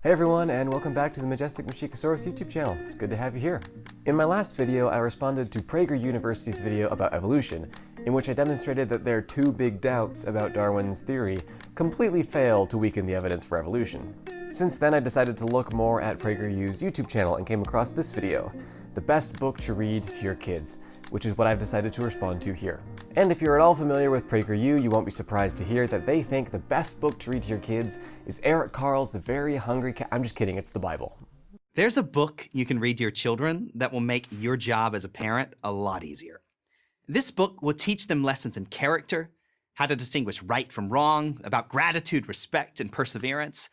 Hey everyone, and welcome back to the Majestic Masiakasaurus YouTube channel. It's good to have you here. In my last video, I responded to Prager University's video about evolution, in which I demonstrated that their two big doubts about Darwin's theory completely fail to weaken the evidence for evolution. Since then, I decided to look more at PragerU's YouTube channel and came across this video, the best book to read to your kids, which is what I've decided to respond to here. And if you're at all familiar with PragerU, you won't be surprised to hear that they think the best book to read to your kids is Eric Carle's The Very Hungry Cat. I'm just kidding, it's the Bible. There's a book you can read to your children that will make your job as a parent a lot easier. This book will teach them lessons in character, how to distinguish right from wrong, about gratitude, respect, and perseverance.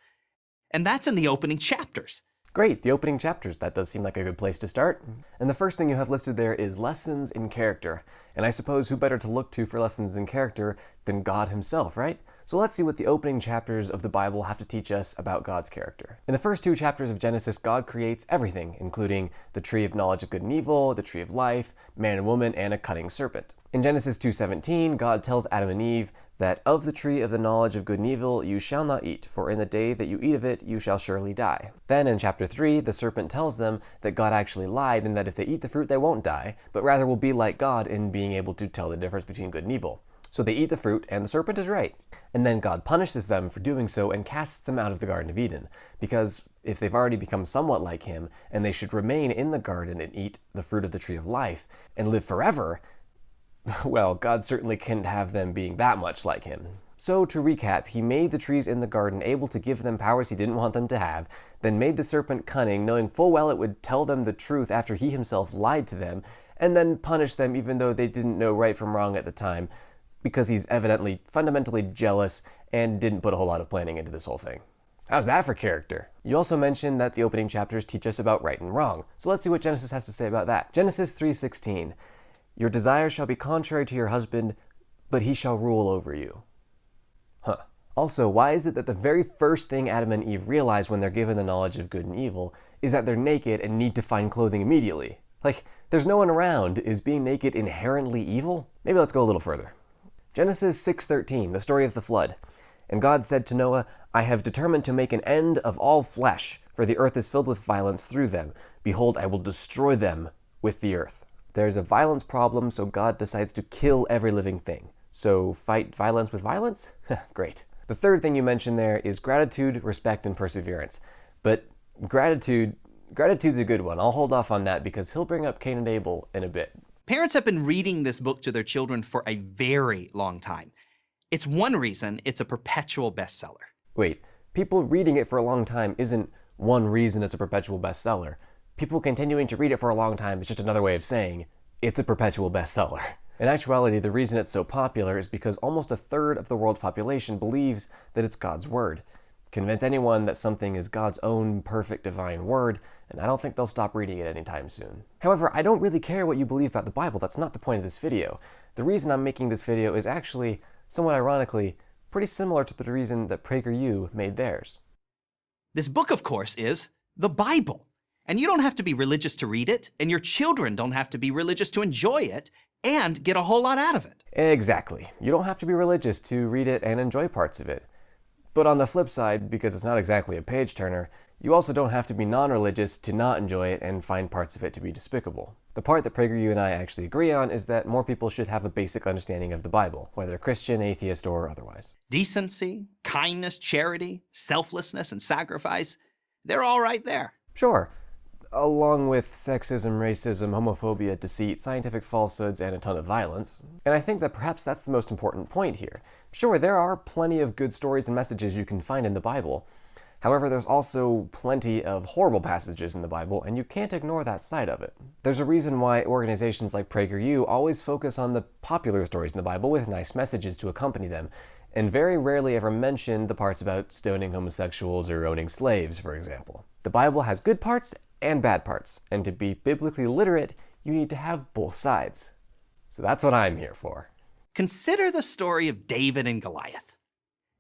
And that's in the opening chapters. Great, the opening chapters. That does seem like a good place to start. And the first thing you have listed there is lessons in character. And I suppose who better to look to for lessons in character than God himself, right? So let's see what the opening chapters of the Bible have to teach us about God's character. In the first two chapters of Genesis, God creates everything, including the tree of knowledge of good and evil, the tree of life, man and woman, and a cunning serpent. In Genesis 2:17, God tells Adam and Eve that of the tree of the knowledge of good and evil you shall not eat, for in the day that you eat of it you shall surely die. Then in chapter 3, the serpent tells them that God actually lied and that if they eat the fruit they won't die, but rather will be like God in being able to tell the difference between good and evil. So they eat the fruit, and the serpent is right. And then God punishes them for doing so and casts them out of the Garden of Eden, because if they've already become somewhat like him, and they should remain in the garden and eat the fruit of the tree of life, and live forever, well, God certainly couldn't have them being that much like him. So to recap, he made the trees in the garden able to give them powers he didn't want them to have, then made the serpent cunning, knowing full well it would tell them the truth after he himself lied to them, and then punished them even though they didn't know right from wrong at the time, because he's evidently fundamentally jealous and didn't put a whole lot of planning into this whole thing. How's that for character? You also mentioned that the opening chapters teach us about right and wrong, so let's see what Genesis has to say about that. Genesis 3:16. Your desire shall be contrary to your husband, but he shall rule over you. Huh. Also, why is it that the very first thing Adam and Eve realize when they're given the knowledge of good and evil is that they're naked and need to find clothing immediately? Like, there's no one around. Is being naked inherently evil? Maybe let's go a little further. Genesis 6:13, the story of the flood. And God said to Noah, I have determined to make an end of all flesh, for the earth is filled with violence through them. Behold, I will destroy them with the earth. There's a violence problem, so God decides to kill every living thing. So fight violence with violence? Great. The third thing you mentioned there is gratitude, respect, and perseverance. But gratitude's a good one. I'll hold off on that because he'll bring up Cain and Abel in a bit. Parents have been reading this book to their children for a very long time. It's one reason it's a perpetual bestseller. Wait, people reading it for a long time isn't one reason it's a perpetual bestseller. People continuing to read it for a long time is just another way of saying it's a perpetual bestseller. In actuality, the reason it's so popular is because almost a third of the world's population believes that it's God's word. Convince anyone that something is God's own perfect divine word, and I don't think they'll stop reading it anytime soon. However, I don't really care what you believe about the Bible. That's not the point of this video. The reason I'm making this video is actually, somewhat ironically, pretty similar to the reason that PragerU made theirs. This book, of course, is the Bible. And you don't have to be religious to read it, and your children don't have to be religious to enjoy it and get a whole lot out of it. Exactly. You don't have to be religious to read it and enjoy parts of it. But on the flip side, because it's not exactly a page-turner, you also don't have to be non-religious to not enjoy it and find parts of it to be despicable. The part that PragerU and I actually agree on is that more people should have a basic understanding of the Bible, whether Christian, atheist, or otherwise. Decency, kindness, charity, selflessness, and sacrifice, they're all right there. Sure. Along with sexism, racism, homophobia, deceit, scientific falsehoods, and a ton of violence. And I think that perhaps that's the most important point here. Sure, there are plenty of good stories and messages you can find in the Bible. However, there's also plenty of horrible passages in the Bible, and you can't ignore that side of it. There's a reason why organizations like PragerU always focus on the popular stories in the Bible with nice messages to accompany them, and very rarely ever mention the parts about stoning homosexuals or owning slaves, for example. The Bible has good parts and bad parts, and to be biblically literate, you need to have both sides. So that's what I'm here for. Consider the story of David and Goliath.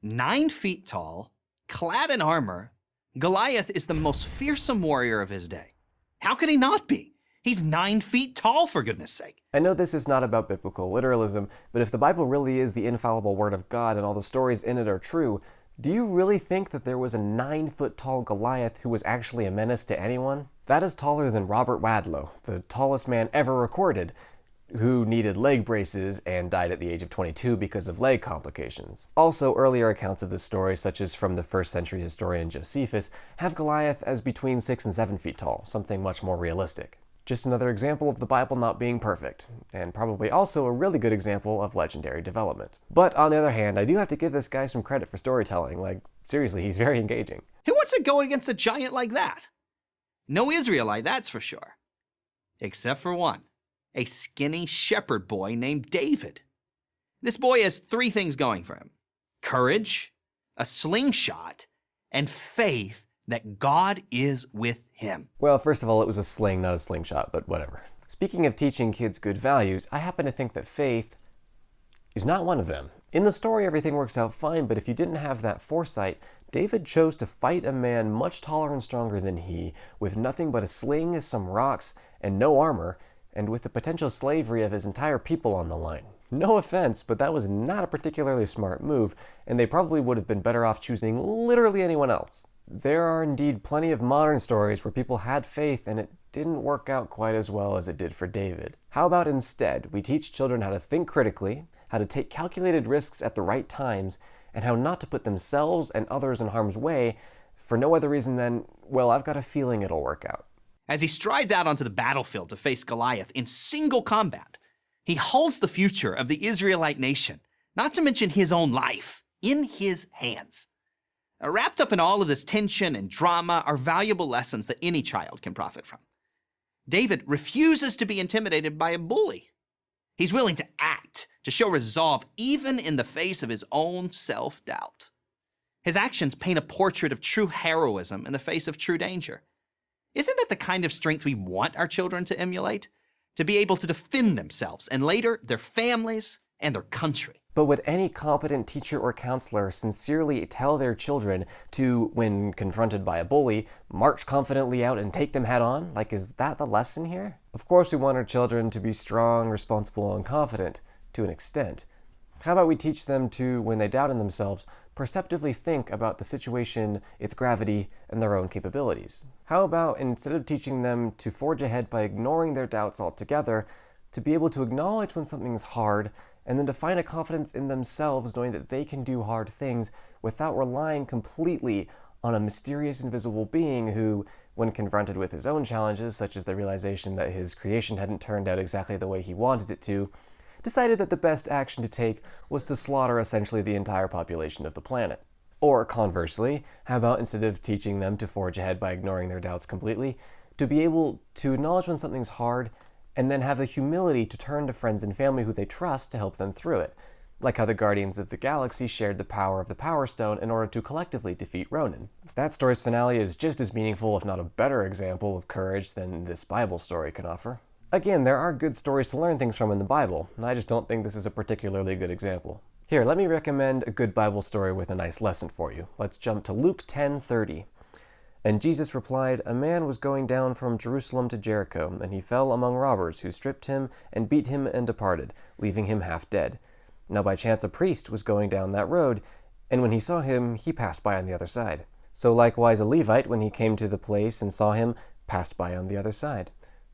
9 feet tall, clad in armor, Goliath is the most fearsome warrior of his day. How can he not be? He's 9 feet tall, for goodness sake. I know this is not about biblical literalism, but if the Bible really is the infallible word of God and all the stories in it are true, Do you really think that there was a 9-foot-tall Goliath who was actually a menace to anyone? That is taller than Robert Wadlow, the tallest man ever recorded, who needed leg braces and died at the age of 22 because of leg complications. Also, earlier accounts of this story, such as from the 1st century historian Josephus, have Goliath as between 6 and 7 feet tall, something much more realistic. Just another example of the Bible not being perfect, and probably also a really good example of legendary development. But on the other hand, I do have to give this guy some credit for storytelling. Like, seriously, he's very engaging. Who wants to go against a giant like that? No Israelite, that's for sure. Except for one. A skinny shepherd boy named David. This boy has 3 things going for him: courage, a slingshot, and faith that God is with him. Well, first of all, it was a sling, not a slingshot, but whatever. Speaking of teaching kids good values, I happen to think that faith is not one of them. In the story, everything works out fine, but if you didn't have that foresight, David chose to fight a man much taller and stronger than he, with nothing but a sling, some rocks, and no armor, and with the potential slavery of his entire people on the line. No offense, but that was not a particularly smart move, and they probably would have been better off choosing literally anyone else. There are indeed plenty of modern stories where people had faith and it didn't work out quite as well as it did for David. How about instead we teach children how to think critically, how to take calculated risks at the right times, and how not to put themselves and others in harm's way for no other reason than, well, I've got a feeling it'll work out. As he strides out onto the battlefield to face Goliath in single combat, he holds the future of the Israelite nation, not to mention his own life, in his hands. Wrapped up in all of this tension and drama are valuable lessons that any child can profit from. David refuses to be intimidated by a bully. He's willing to act, to show resolve, even in the face of his own self-doubt. His actions paint a portrait of true heroism in the face of true danger. Isn't that the kind of strength we want our children to emulate? To be able to defend themselves and later their families and their country. But would any competent teacher or counselor sincerely tell their children to, when confronted by a bully, march confidently out and take them head on? Like, is that the lesson here? Of course we want our children to be strong, responsible, and confident, to an extent. How about we teach them to, when they doubt in themselves, perceptively think about the situation, its gravity, and their own capabilities? How about, instead of teaching them to forge ahead by ignoring their doubts altogether, to be able to acknowledge when something's hard, and then to find a confidence in themselves knowing that they can do hard things without relying completely on a mysterious invisible being who, when confronted with his own challenges, such as the realization that his creation hadn't turned out exactly the way he wanted it to, decided that the best action to take was to slaughter essentially the entire population of the planet. Or conversely, how about instead of teaching them to forge ahead by ignoring their doubts completely, to be able to acknowledge when something's hard and then have the humility to turn to friends and family who they trust to help them through it, like how the Guardians of the Galaxy shared the power of the Power Stone in order to collectively defeat Ronan. That story's finale is just as meaningful, if not a better example of courage than this Bible story can offer. Again, there are good stories to learn things from in the Bible, and I just don't think this is a particularly good example. Here, let me recommend a good Bible story with a nice lesson for you. Let's jump to Luke 10:30. And Jesus replied, "A man was going down from Jerusalem to Jericho, and he fell among robbers, who stripped him and beat him and departed, leaving him half dead. Now by chance a priest was going down that road, and when he saw him, he passed by on the other side. So likewise a Levite, when he came to the place and saw him, passed by on the other side.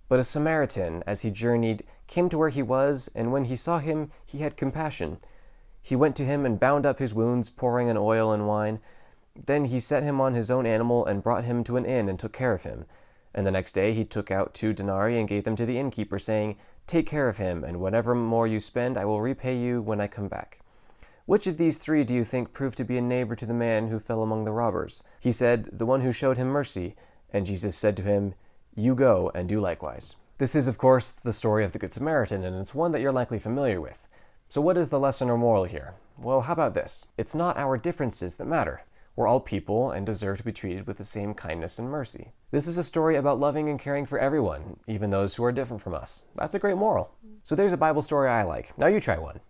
But a Samaritan, as he journeyed, came to where he was, and when he saw him, he had compassion. He went to him and bound up his wounds, pouring in oil and wine. Then he set him on his own animal and brought him to an inn and took care of him. And the next day he took out 2 denarii and gave them to the innkeeper, saying, 'Take care of him, and whatever more you spend I will repay you when I come back.' Which of these 3 do you think proved to be a neighbor to the man who fell among the robbers?" He said, "The one who showed him mercy." And Jesus said to him, "You go and do likewise." This is, of course, the story of the Good Samaritan, and it's one that you're likely familiar with. So what is the lesson or moral here? Well, how about this? It's not our differences that matter. We're all people and deserve to be treated with the same kindness and mercy. This is a story about loving and caring for everyone, even those who are different from us. That's a great moral. So there's a Bible story I like. Now you try one.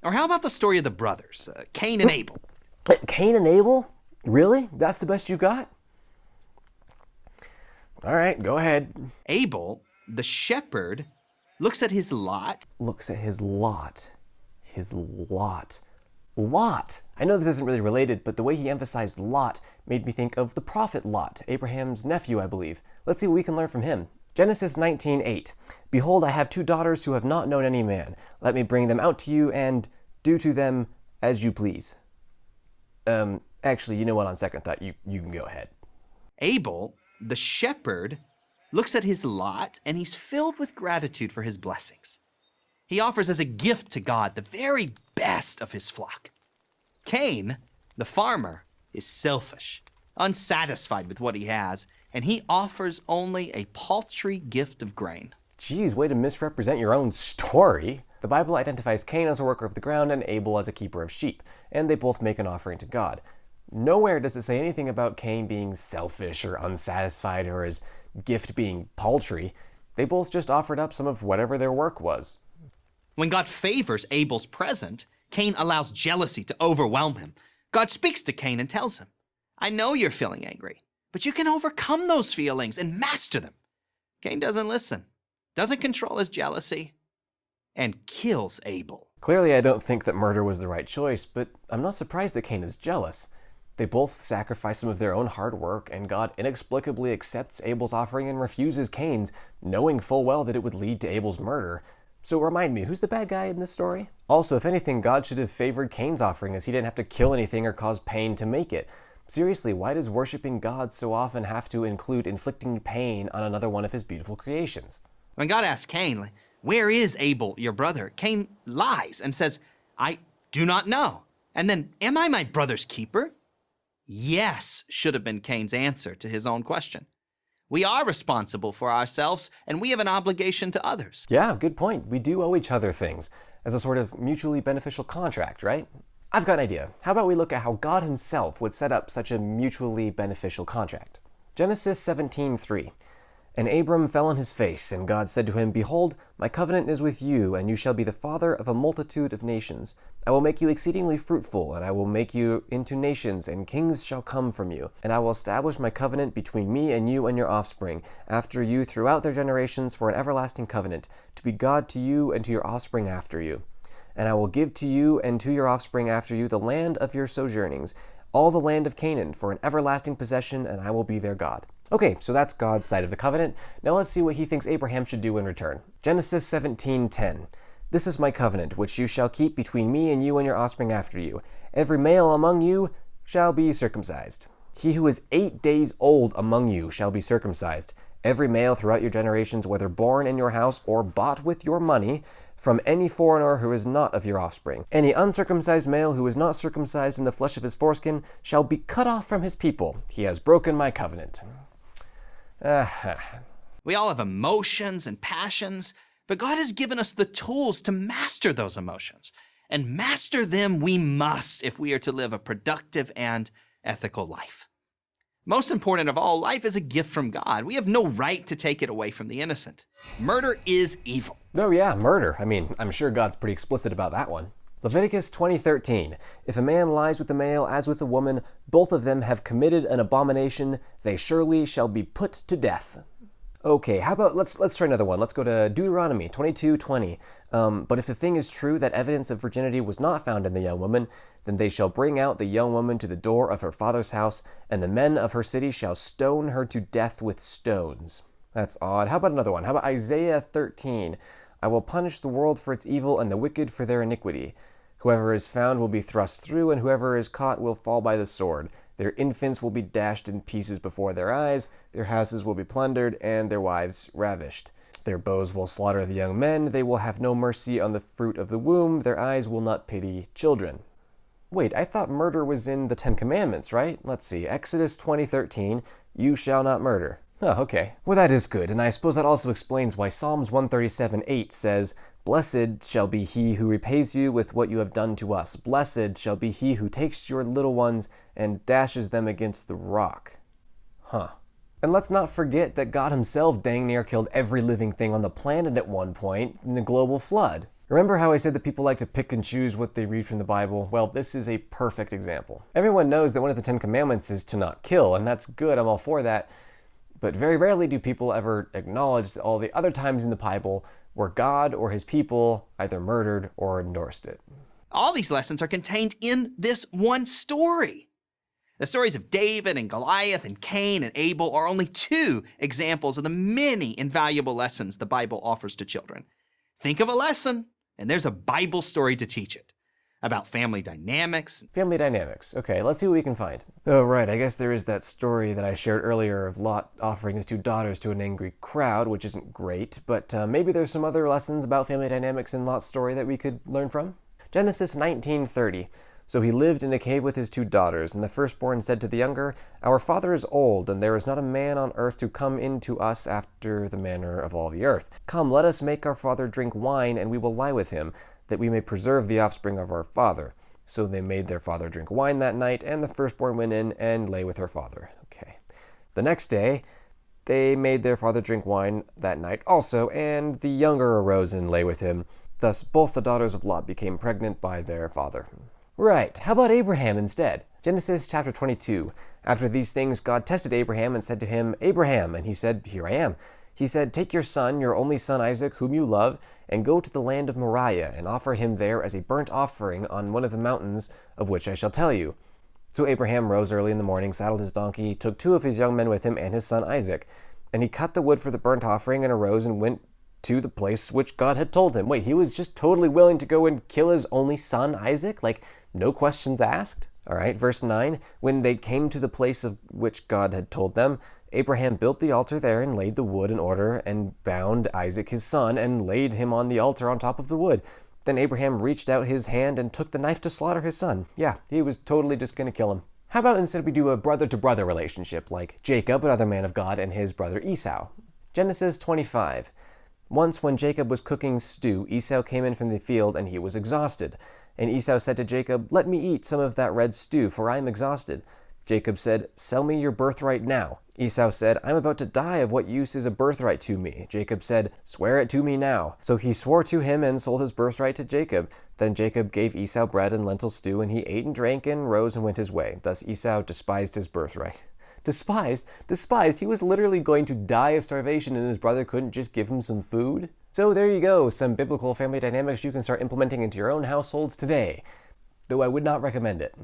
Or how about the story of the brothers, Cain and Abel? Cain and Abel? Really? That's the best you got? All right, go ahead. Abel, the shepherd, looks at his lot. Looks at his lot. His lot. Lot. I know this isn't really related, but the way he emphasized Lot made me think of the prophet Lot, Abraham's nephew, I believe. Let's see what we can learn from him. Genesis 19:8. Behold, I have 2 daughters who have not known any man. Let me bring them out to you, and do to them as you please. Actually, you know what? On second thought, you can go ahead. Abel, the shepherd, looks at his lot and he's filled with gratitude for his blessings. He offers as a gift to God the very best of his flock. Cain, the farmer, is selfish, unsatisfied with what he has, and he offers only a paltry gift of grain. Geez, way to misrepresent your own story. The Bible identifies Cain as a worker of the ground and Abel as a keeper of sheep, and they both make an offering to God. Nowhere does it say anything about Cain being selfish or unsatisfied or his gift being paltry. They both just offered up some of whatever their work was. When God favors Abel's present, Cain allows jealousy to overwhelm him. God speaks to Cain and tells him, I know you're feeling angry, but you can overcome those feelings and master them. Cain doesn't listen, doesn't control his jealousy, and kills Abel. Clearly, I don't think that murder was the right choice, but I'm not surprised that Cain is jealous. They both sacrifice some of their own hard work, and God inexplicably accepts Abel's offering and refuses Cain's, knowing full well that it would lead to Abel's murder. So remind me, who's the bad guy in this story? Also, if anything, God should have favored Cain's offering as he didn't have to kill anything or cause pain to make it. Seriously, why does worshiping God so often have to include inflicting pain on another one of his beautiful creations? When God asks Cain, where is Abel, your brother? Cain lies and says, I do not know. And then, am I my brother's keeper? Yes, should have been Cain's answer to his own question. We are responsible for ourselves, and we have an obligation to others. Yeah, good point. We do owe each other things as a sort of mutually beneficial contract, right? I've got an idea. How about we look at how God himself would set up such a mutually beneficial contract? Genesis 17:3. And Abram fell on his face, and God said to him, Behold, my covenant is with you, and you shall be the father of a multitude of nations. I will make you exceedingly fruitful, and I will make you into nations, and kings shall come from you. And I will establish my covenant between me and you and your offspring, after you throughout their generations for an everlasting covenant, to be God to you and to your offspring after you. And I will give to you and to your offspring after you the land of your sojournings, all the land of Canaan, for an everlasting possession, and I will be their God. Okay, so that's God's side of the covenant. Now let's see what he thinks Abraham should do in return. Genesis 17:10. This is my covenant, which you shall keep between me and you and your offspring after you. Every male among you shall be circumcised. He who is 8 days old among you shall be circumcised. Every male throughout your generations, whether born in your house or bought with your money, from any foreigner who is not of your offspring. Any uncircumcised male who is not circumcised in the flesh of his foreskin shall be cut off from his people. He has broken my covenant. We all have emotions and passions, but God has given us the tools to master those emotions. And master them we must if we are to live a productive and ethical life. Most important of all, life is a gift from God. We have no right to take it away from the innocent. Murder is evil. Oh yeah, murder. I mean, I'm sure God's pretty explicit about that one. Leviticus 20:13. If a man lies with a male as with a woman, both of them have committed an abomination, they surely shall be put to death. Okay, how about, let's try another one. Let's go to Deuteronomy 22:20. But if the thing is true that evidence of virginity was not found in the young woman, then they shall bring out the young woman to the door of her father's house, and the men of her city shall stone her to death with stones. That's odd. How about another one? How about Isaiah 13? I will punish the world for its evil and the wicked for their iniquity. Whoever is found will be thrust through, and whoever is caught will fall by the sword. Their infants will be dashed in pieces before their eyes, their houses will be plundered, and their wives ravished. Their bows will slaughter the young men, they will have no mercy on the fruit of the womb, their eyes will not pity children. Wait, I thought murder was in the 10 Commandments, right? Let's see, Exodus 20:13, you shall not murder. Oh, okay. Well, that is good, and I suppose that also explains why Psalms 137:8 says, Blessed shall be he who repays you with what you have done to us. Blessed shall be he who takes your little ones and dashes them against the rock. And let's not forget that God himself dang near killed every living thing on the planet at one point in the global flood. Remember how I said that people like to pick and choose what they read from the Bible? Well, this is a perfect example. Everyone knows that one of the 10 Commandments is to not kill, and that's good, I'm all for that. But very rarely do people ever acknowledge all the other times in the Bible where God or his people either murdered or endorsed it. All these lessons are contained in this one story. The stories of David and Goliath and Cain and Abel are only two examples of the many invaluable lessons the Bible offers to children. Think of a lesson, and there's a Bible story to teach it. About family dynamics. Family dynamics. Okay, let's see what we can find. Oh, right, I guess there is that story that I shared earlier of Lot offering his two daughters to an angry crowd, which isn't great, but maybe there's some other lessons about family dynamics in Lot's story that we could learn from. Genesis 19:30. So he lived in a cave with his two daughters, and the firstborn said to the younger, Our father is old, and there is not a man on earth to come in to us after the manner of all the earth. Come, let us make our father drink wine, and we will lie with him, that we may preserve the offspring of our father. So they made their father drink wine that night, and the firstborn went in and lay with her father. Okay. The next day, they made their father drink wine that night also, and the younger arose and lay with him. Thus both the daughters of Lot became pregnant by their father. Right, how about Abraham instead? Genesis chapter 22. After these things, God tested Abraham and said to him, Abraham, and he said, Here I am. He said, Take your son, your only son Isaac, whom you love, and go to the land of Moriah, and offer him there as a burnt offering on one of the mountains of which I shall tell you. So Abraham rose early in the morning, saddled his donkey, took two of his young men with him, and his son Isaac. And he cut the wood for the burnt offering, and arose and went to the place which God had told him. Wait, he was just totally willing to go and kill his only son Isaac? Like, no questions asked? All right, verse 9. When they came to the place of which God had told them, Abraham built the altar there and laid the wood in order and bound Isaac his son and laid him on the altar on top of the wood. Then Abraham reached out his hand and took the knife to slaughter his son. Yeah, he was totally just going to kill him. How about instead we do a brother-to-brother relationship, like Jacob, another man of God, and his brother Esau? Genesis 25. Once when Jacob was cooking stew, Esau came in from the field and he was exhausted. And Esau said to Jacob, Let me eat some of that red stew, for I am exhausted. Jacob said, Sell me your birthright now. Esau said, I am about to die. Of what use is a birthright to me? Jacob said, Swear it to me now. So he swore to him and sold his birthright to Jacob. Then Jacob gave Esau bread and lentil stew, and he ate and drank and rose and went his way. Thus Esau despised his birthright. Despised? Despised? He was literally going to die of starvation, and his brother couldn't just give him some food? So there you go, some biblical family dynamics you can start implementing into your own households today. Though I would not recommend it.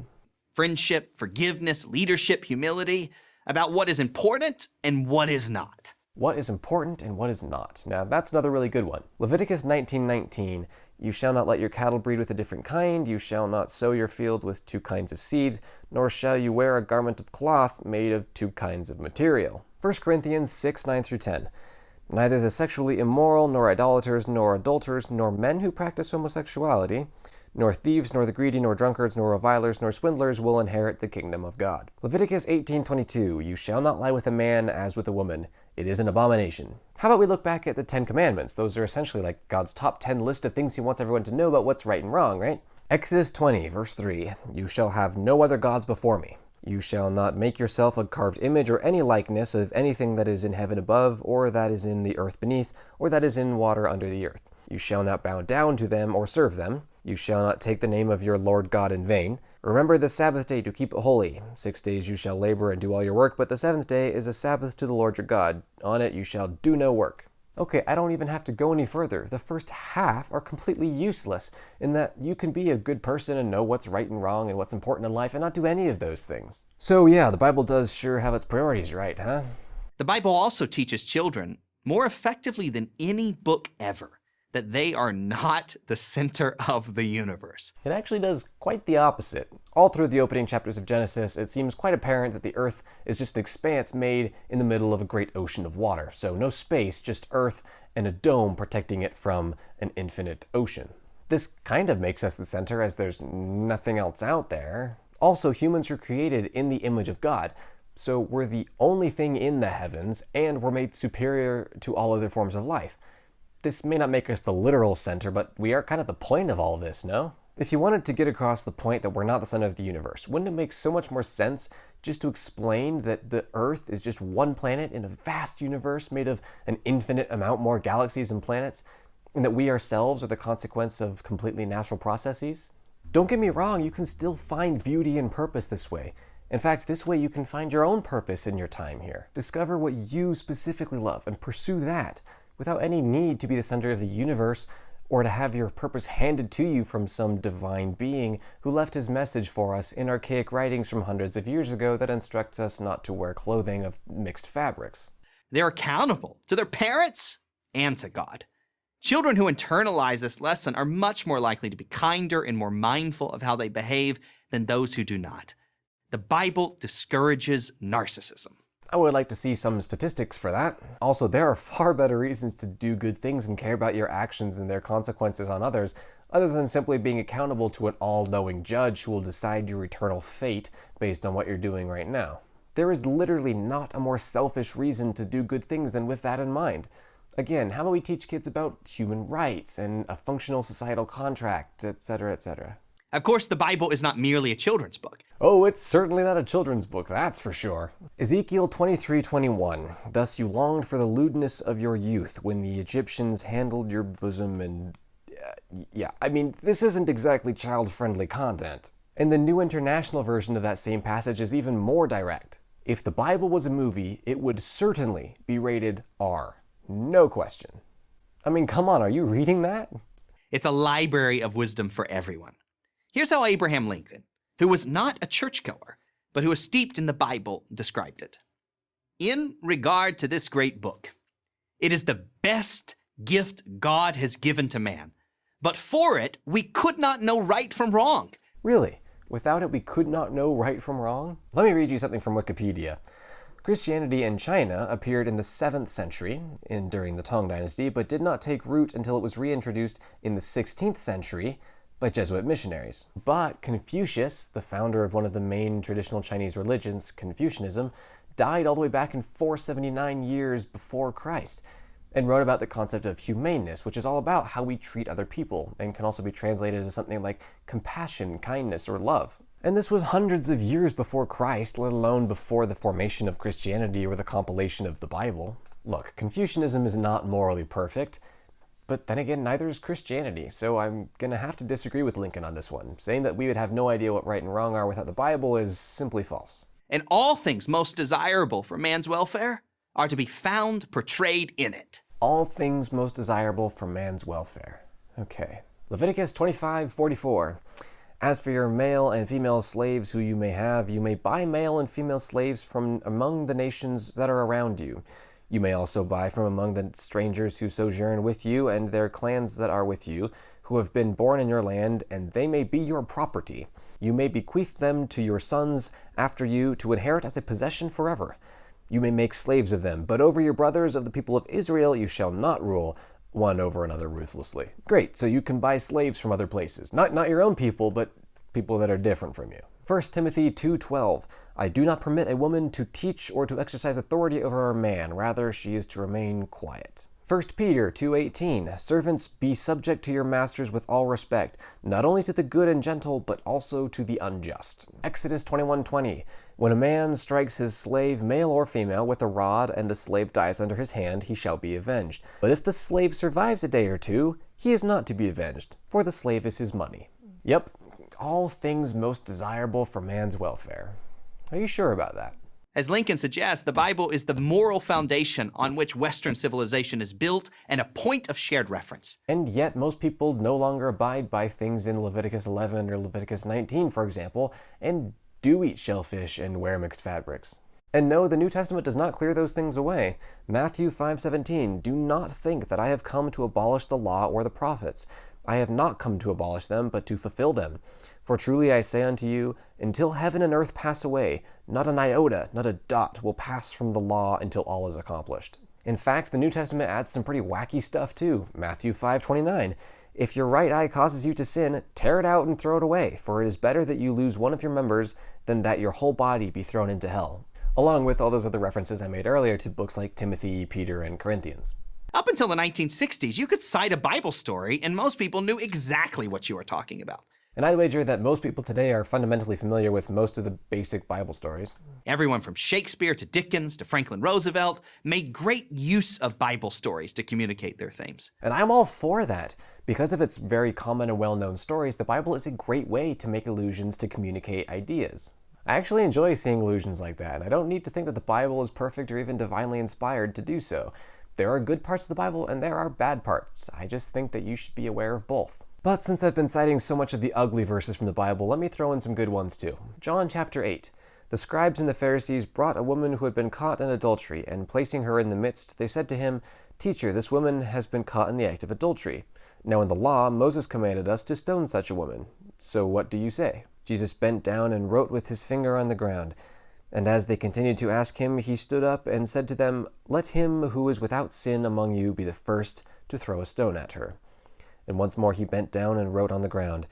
Friendship, forgiveness, leadership, humility, about what is important and what is not. What is important and what is not. Now that's another really good one. Leviticus 19:19. You shall not let your cattle breed with a different kind. You shall not sow your field with two kinds of seeds, nor shall you wear a garment of cloth made of two kinds of material. 1 Corinthians 6:9-10. Neither the sexually immoral, nor idolaters, nor adulterers, nor men who practice homosexuality, nor thieves, nor the greedy, nor drunkards, nor revilers, nor swindlers will inherit the kingdom of God. Leviticus 18:22. You shall not lie with a man as with a woman. It is an abomination. How about we look back at the 10 Commandments? Those are essentially like God's top 10 list of things he wants everyone to know about what's right and wrong, right? Exodus 20, verse 3. You shall have no other gods before me. You shall not make yourself a carved image or any likeness of anything that is in heaven above, or that is in the earth beneath, or that is in water under the earth. You shall not bow down to them or serve them. You shall not take the name of your Lord God in vain. Remember the Sabbath day to keep it holy. 6 days you shall labor and do all your work, but the seventh day is a Sabbath to the Lord your God. On it you shall do no work. Okay, I don't even have to go any further. The first half are completely useless in that you can be a good person and know what's right and wrong and what's important in life and not do any of those things. So yeah, the Bible does sure have its priorities right, huh? The Bible also teaches children, more effectively than any book ever, that they are not the center of the universe. It actually does quite the opposite. All through the opening chapters of Genesis, it seems quite apparent that the earth is just an expanse made in the middle of a great ocean of water. So no space, just earth and a dome protecting it from an infinite ocean. This kind of makes us the center as there's nothing else out there. Also, humans were created in the image of God. So we're the only thing in the heavens, and we're made superior to all other forms of life. This may not make us the literal center, but we are kind of the point of all of this, no? If you wanted to get across the point that we're not the center of the universe, wouldn't it make so much more sense just to explain that the Earth is just one planet in a vast universe made of an infinite amount more galaxies and planets, and that we ourselves are the consequence of completely natural processes? Don't get me wrong, you can still find beauty and purpose this way. In fact, this way you can find your own purpose in your time here. Discover what you specifically love and pursue that, without any need to be the center of the universe or to have your purpose handed to you from some divine being who left his message for us in archaic writings from hundreds of years ago that instructs us not to wear clothing of mixed fabrics. They're accountable to their parents and to God. Children who internalize this lesson are much more likely to be kinder and more mindful of how they behave than those who do not. The Bible discourages narcissism. I would like to see some statistics for that. Also, there are far better reasons to do good things and care about your actions and their consequences on others, other than simply being accountable to an all-knowing judge who will decide your eternal fate based on what you're doing right now. There is literally not a more selfish reason to do good things than with that in mind. Again, how about we teach kids about human rights and a functional societal contract, etc., etc.? Of course, the Bible is not merely a children's book. Oh, it's certainly not a children's book, that's for sure. Ezekiel 23:21. Thus you longed for the lewdness of your youth when the Egyptians handled your bosom and... this isn't exactly child-friendly content. And the New International Version of that same passage is even more direct. If the Bible was a movie, it would certainly be rated R. No question. I mean, come on, are you reading that? It's a library of wisdom for everyone. Here's how Abraham Lincoln, who was not a churchgoer, but who was steeped in the Bible, described it. In regard to this great book, it is the best gift God has given to man. But for it, we could not know right from wrong. Really? Without it, we could not know right from wrong? Let me read you something from Wikipedia. Christianity in China appeared in the 7th century, during the Tang Dynasty, but did not take root until it was reintroduced in the 16th century by Jesuit missionaries. But Confucius, the founder of one of the main traditional Chinese religions, Confucianism, died all the way back in 479 years before Christ, and wrote about the concept of humaneness, which is all about how we treat other people, and can also be translated as something like compassion, kindness, or love. And this was hundreds of years before Christ, let alone before the formation of Christianity or the compilation of the Bible. Look, Confucianism is not morally perfect, but then again, neither is Christianity, so I'm gonna have to disagree with Lincoln on this one. Saying that we would have no idea what right and wrong are without the Bible is simply false. And all things most desirable for man's welfare are to be found portrayed in it. All things most desirable for man's welfare. Okay. Leviticus 25:44. As for your male and female slaves who you may have, you may buy male and female slaves from among the nations that are around you. You may also buy from among the strangers who sojourn with you and their clans that are with you, who have been born in your land, and they may be your property. You may bequeath them to your sons after you to inherit as a possession forever. You may make slaves of them, but over your brothers of the people of Israel you shall not rule, one over another ruthlessly. Great, so you can buy slaves from other places. Not your own people, but people that are different from you. 1 Timothy 2:12. I do not permit a woman to teach or to exercise authority over a man. Rather, she is to remain quiet. 1 Peter 2:18. Servants, be subject to your masters with all respect, not only to the good and gentle, but also to the unjust. Exodus 21:20. When a man strikes his slave, male or female, with a rod, and the slave dies under his hand, he shall be avenged. But if the slave survives a day or two, he is not to be avenged, for the slave is his money. Yep, all things most desirable for man's welfare. Are you sure about that? As Lincoln suggests, the Bible is the moral foundation on which Western civilization is built and a point of shared reference. And yet most people no longer abide by things in Leviticus 11 or Leviticus 19, for example, and do eat shellfish and wear mixed fabrics. And no, the New Testament does not clear those things away. Matthew 5:17, do not think that I have come to abolish the law or the prophets. I have not come to abolish them, but to fulfill them. For truly I say unto you, until heaven and earth pass away, not an iota, not a dot will pass from the law until all is accomplished. In fact, the New Testament adds some pretty wacky stuff too. Matthew 5:29, if your right eye causes you to sin, tear it out and throw it away, for it is better that you lose one of your members than that your whole body be thrown into hell. Along with all those other references I made earlier to books like Timothy, Peter, and Corinthians. Up until the 1960s, you could cite a Bible story and most people knew exactly what you were talking about. And I'd wager that most people today are fundamentally familiar with most of the basic Bible stories. Everyone from Shakespeare to Dickens to Franklin Roosevelt made great use of Bible stories to communicate their themes. And I'm all for that. Because of its very common and well-known stories, the Bible is a great way to make allusions to communicate ideas. I actually enjoy seeing allusions like that, and I don't need to think that the Bible is perfect or even divinely inspired to do so. There are good parts of the Bible and there are bad parts. I just think that you should be aware of both. But since I've been citing so much of the ugly verses from the Bible, let me throw in some good ones too. John chapter 8. The scribes and the Pharisees brought a woman who had been caught in adultery, and placing her in the midst, they said to him, "Teacher, this woman has been caught in the act of adultery. Now in the law, Moses commanded us to stone such a woman. So what do you say?" Jesus bent down and wrote with his finger on the ground. And as they continued to ask him, he stood up and said to them, "Let him who is without sin among you be the first to throw a stone at her." And once more he bent down and wrote on the ground.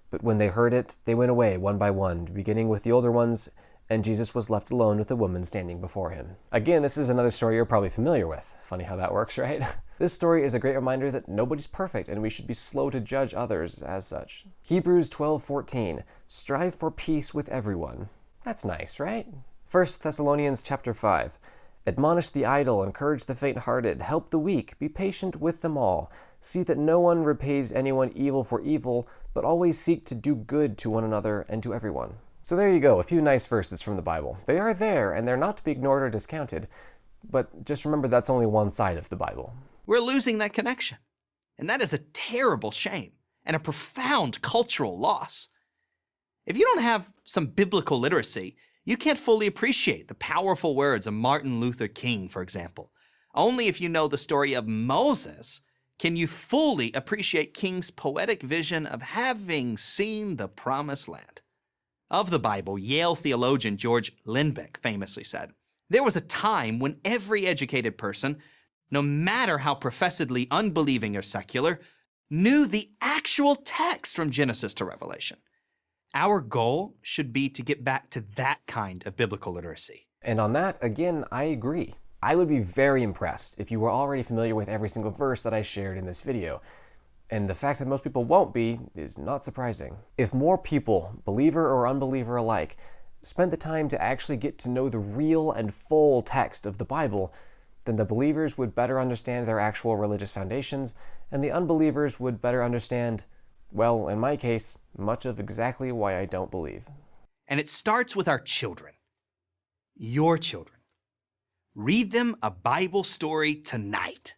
But when they heard it, they went away one by one, beginning with the older ones, and Jesus was left alone with the woman standing before him. Again, this is another story you're probably familiar with. Funny how that works, right? This story is a great reminder that nobody's perfect, and we should be slow to judge others as such. Hebrews 12:14, strive for peace with everyone. That's nice, right? 1 Thessalonians chapter 5, admonish the idle, encourage the faint-hearted, help the weak, be patient with them all. See that no one repays anyone evil for evil, but always seek to do good to one another and to everyone. So there you go, a few nice verses from the Bible. They are there, and they're not to be ignored or discounted. But just remember that's only one side of the Bible. We're losing that connection. And that is a terrible shame and a profound cultural loss. If you don't have some biblical literacy, you can't fully appreciate the powerful words of Martin Luther King, for example. Only if you know the story of Moses can you fully appreciate King's poetic vision of having seen the promised land. Of the Bible, Yale theologian George Lindbeck famously said, "There was a time when every educated person, no matter how professedly unbelieving or secular, knew the actual text from Genesis to Revelation." Our goal should be to get back to that kind of biblical literacy. And on that, again, I agree. I would be very impressed if you were already familiar with every single verse that I shared in this video. And the fact that most people won't be is not surprising. If more people, believer or unbeliever alike, spent the time to actually get to know the real and full text of the Bible, then the believers would better understand their actual religious foundations, and the unbelievers would better understand, well, in my case, much of exactly why I don't believe. And it starts with our children. Your children. Read them a Bible story tonight.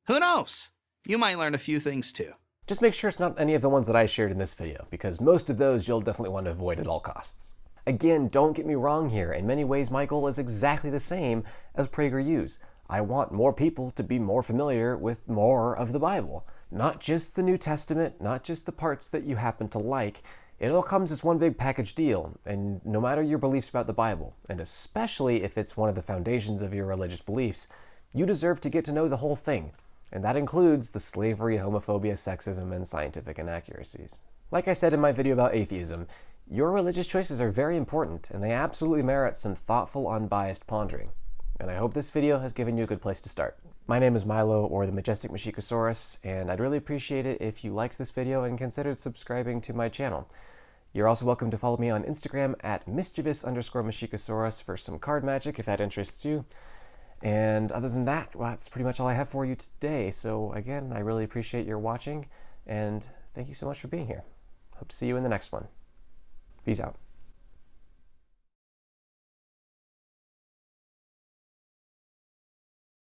Who knows? You might learn a few things too. Just make sure it's not any of the ones that I shared in this video, because most of those you'll definitely want to avoid at all costs. Again, don't get me wrong here. In many ways, my goal is exactly the same as PragerU's. I want more people to be more familiar with more of the Bible. Not just the New Testament, not just the parts that you happen to like. It all comes as one big package deal, and no matter your beliefs about the Bible, and especially if it's one of the foundations of your religious beliefs, you deserve to get to know the whole thing. And that includes the slavery, homophobia, sexism, and scientific inaccuracies. Like I said in my video about atheism, your religious choices are very important, and they absolutely merit some thoughtful, unbiased pondering. And I hope this video has given you a good place to start. My name is Milo, or the Majestic Masiakasaurus, and I'd really appreciate it if you liked this video and considered subscribing to my channel. You're also welcome to follow me on Instagram at mischievous_Masiakasaurus for some card magic if that interests you. And other than that, well, that's pretty much all I have for you today. So again, I really appreciate your watching, and thank you so much for being here. Hope to see you in the next one. Peace out.